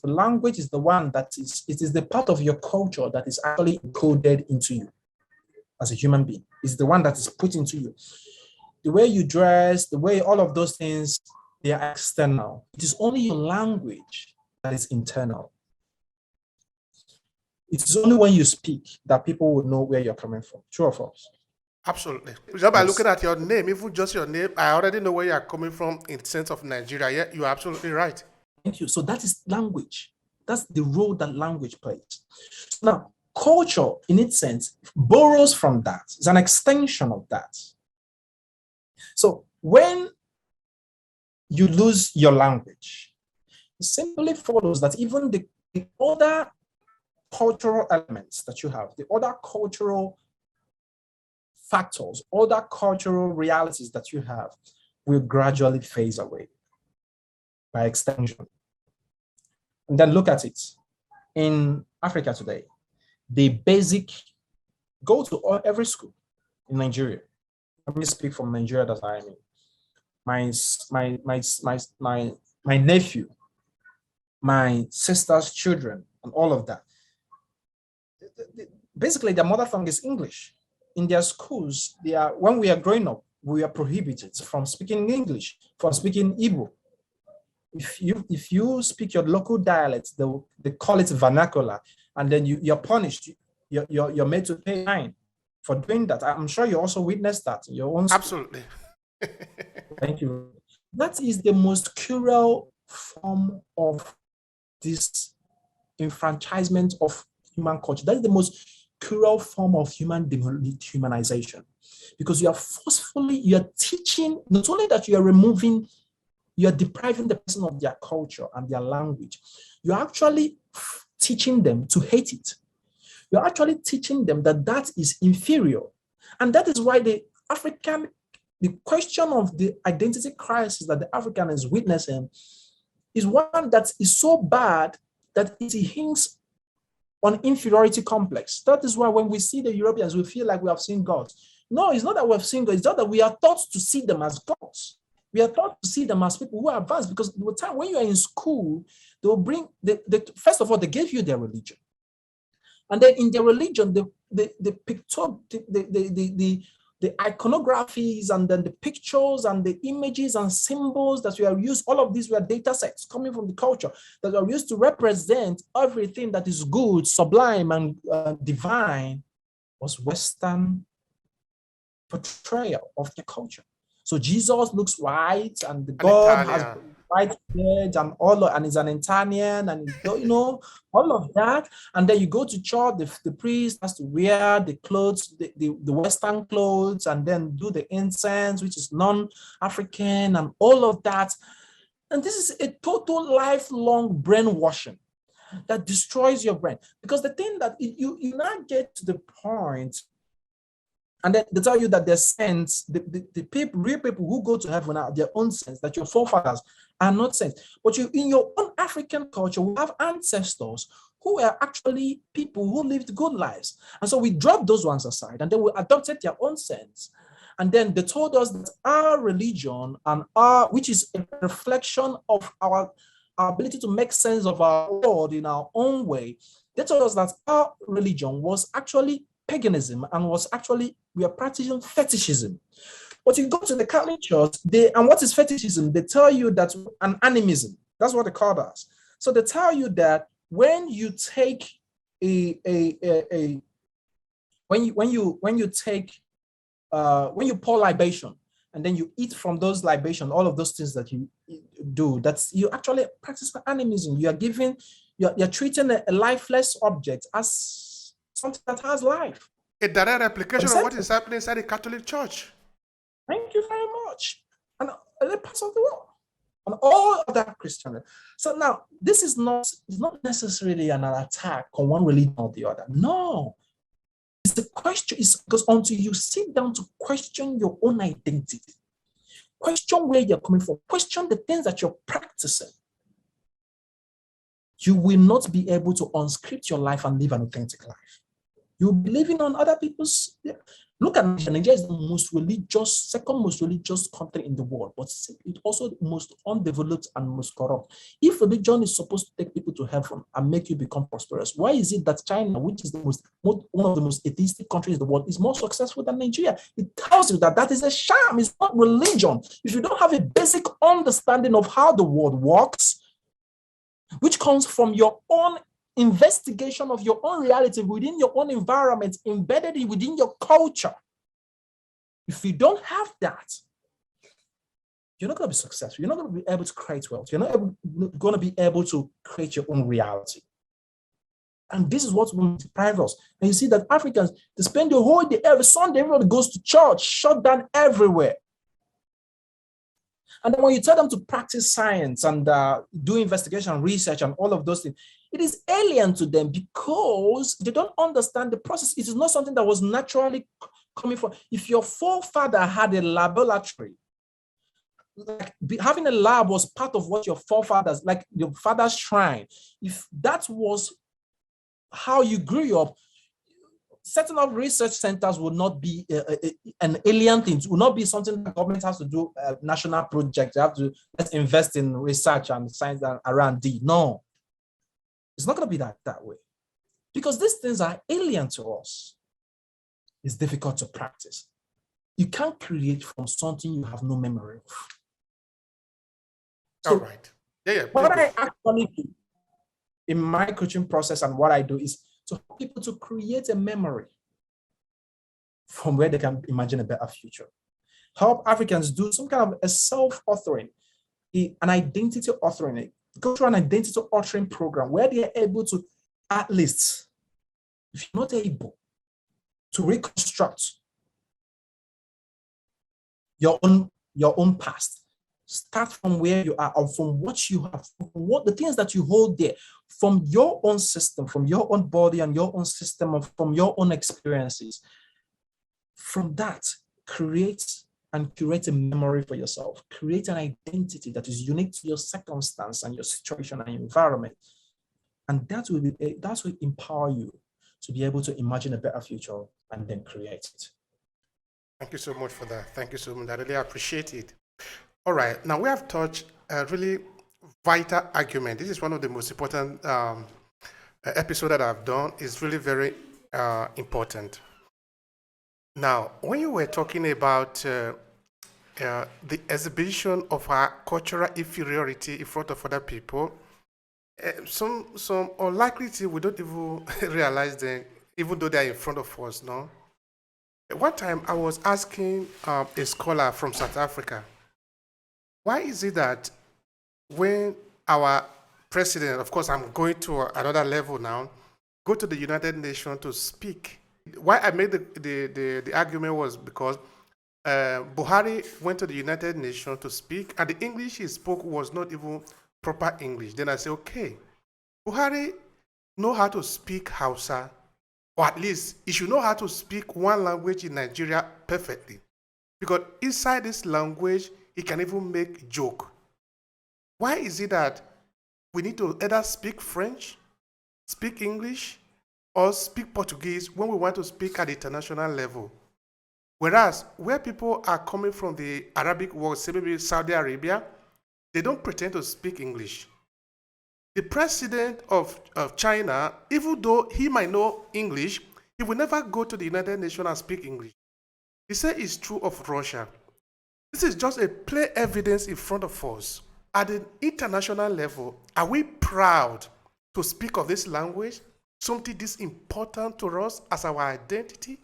the language is the one it is the part of your culture that is actually encoded into you as a human being. It's the one that is put into you. The way you dress, the way all of those things, they are external. It is only your language that is internal. It is only when you speak that people will know where you're coming from. True or false? Absolutely. Just by looking at your name, even just your name, I already know where you are coming from in the sense of Nigeria. Yeah, you're absolutely right. Thank you. So that is language. That's the role that language plays. Now, culture, in its sense, borrows from that. It's an extension of that. So when you lose your language, it simply follows that even the other cultural elements that you have, the other cultural factors, other cultural realities that you have will gradually phase away by extension. And then look at it. In Africa today, go to every school in Nigeria. Let me speak from Nigeria that I am in. My nephew, my sister's children, and all of that. Basically, their mother tongue is English. In their schools, when we are growing up, we are prohibited from speaking English, from speaking Igbo. If you speak your local dialect, they call it vernacular, and then you're punished. You're made to pay fine for doing that. I'm sure you also witnessed that in your own school. Absolutely. Thank you. That is the most cruel form of this enfranchisement of human culture. That is the most cruel form of human dehumanization, because you are teaching, not only that you are depriving the person of their culture and their language, you're actually teaching them to hate it. You're actually teaching them that is inferior. And that is why the question of the identity crisis that the African is witnessing is one that is so bad that it hints on inferiority complex. That is why when we see the Europeans, we feel like we have seen God. No, it's not that we have seen God. It's not that we are taught to see them as gods. We are taught to see them as people who are advanced, because the time when you are in school, they will bring first of all, they gave you their religion. And then in their religion, the iconographies, and then the pictures and the images and symbols that we are used, all of these were data sets coming from the culture that are used to represent everything that is good, sublime, and divine, was Western portrayal of the culture. So Jesus looks white, and the God has white beard, and and is an Italian, and all of that. And then you go to church, the priest has to wear the clothes, the Western clothes, and then do the incense, which is non-African, and all of that. And this is a total lifelong brainwashing that destroys your brain. Because the thing that you now get to the point, and then they tell you that their saints, the real people who go to heaven are their own saints, that your forefathers are not saints. But in your own African culture, we have ancestors who were actually people who lived good lives. And so we dropped those ones aside, and then we adopted their own saints. And then they told us that our religion, which is a reflection of our ability to make sense of our world in our own way, they told us that our religion was actually paganism, and we are practicing fetishism. But you go to the Catholic Church, and what is fetishism? They tell you that an animism, that's what they call us. So they tell you that when you take when you pour libation, and then you eat from those libation, all of those things that you do, that's you actually practice animism. You're treating a lifeless object as something that has life. A direct replication of what is happening inside the Catholic Church. Thank you very much. And other parts of the world, and all other Christianity. So now, this is not necessarily an attack on one religion or the other. No. It's the question is because until you sit down to question your own identity, question where you're coming from, question the things that you're practicing, you will not be able to unscript your life and live an authentic life. You'll be living on other people's. Look at Nigeria. Nigeria is the most religious, second most religious country in the world, but it's also the most undeveloped and most corrupt. If religion is supposed to take people to heaven and make you become prosperous, why is it that China, which is one of the most atheistic countries in the world, is more successful than Nigeria? It tells you that that is a sham. It's not religion. If you don't have a basic understanding of how the world works, which comes from your own investigation of your own reality within your own environment, embedded within your culture. If you don't have that, you're not going to be successful. You're not going to be able to create wealth. You're not going to be able to create your own reality. And this is what will deprive us. And you see that Africans, they spend the whole day, every Sunday, everybody goes to church, shut down everywhere. And then when you tell them to practice science and do investigation, research, and all of those things, it is alien to them because they don't understand the process. It is not something that was naturally coming from. If your forefather had a laboratory, like having a lab was part of what your forefathers, like your father's shrine, if that was how you grew up, setting up research centers would not be an alien thing. It will not be something the government has to do a national project. You have to let's invest in research and science and R&D. No, it's not going to be that way because these things are alien to us. It's difficult to practice. You can't create from something you have no memory of. So, all right. What I actually do in my coaching process and what I do is to help people to create a memory from where they can imagine a better future. Help Africans do some kind of a self-authoring, an identity authoring, go through an identity authoring program where they are able to, at least, if you're not able to reconstruct your own past, start from where you are or from what you have, from what the things that you hold there, from your own system, from your own body and your own system, and from your own experiences. From that, create a memory for yourself. Create an identity that is unique to your circumstance and your situation and your environment. And that will empower you to be able to imagine a better future and then create it. Thank you so much for that. Thank you so much. I really appreciate it. All right. Now we have touched a really vital argument. This is one of the most important episodes that I've done. It's really very important. Now, when you were talking about the exhibition of our cultural inferiority in front of other people, some unlikely we don't even realize them, even though they're in front of us. No. One time I was asking a scholar from South Africa, why is it that when our president, of course I'm going to another level now, go to the United Nations to speak? Why I made the argument was because Buhari went to the United Nations to speak, and the English he spoke was not even proper English. Then I said, okay, Buhari know how to speak Hausa, or at least he should know how to speak one language in Nigeria perfectly. Because inside this language, he can even make joke. Why is it that we need to either speak French, speak English, or speak Portuguese when we want to speak at the international level? Whereas where people are coming from the Arabic world, say maybe Saudi Arabia, they don't pretend to speak English. The president of China, even though he might know English, he will never go to the United Nations and speak English. He said it's true of Russia. This is just a clear evidence in front of us. At the international level, are we proud to speak of this language? Something this important to us as our identity?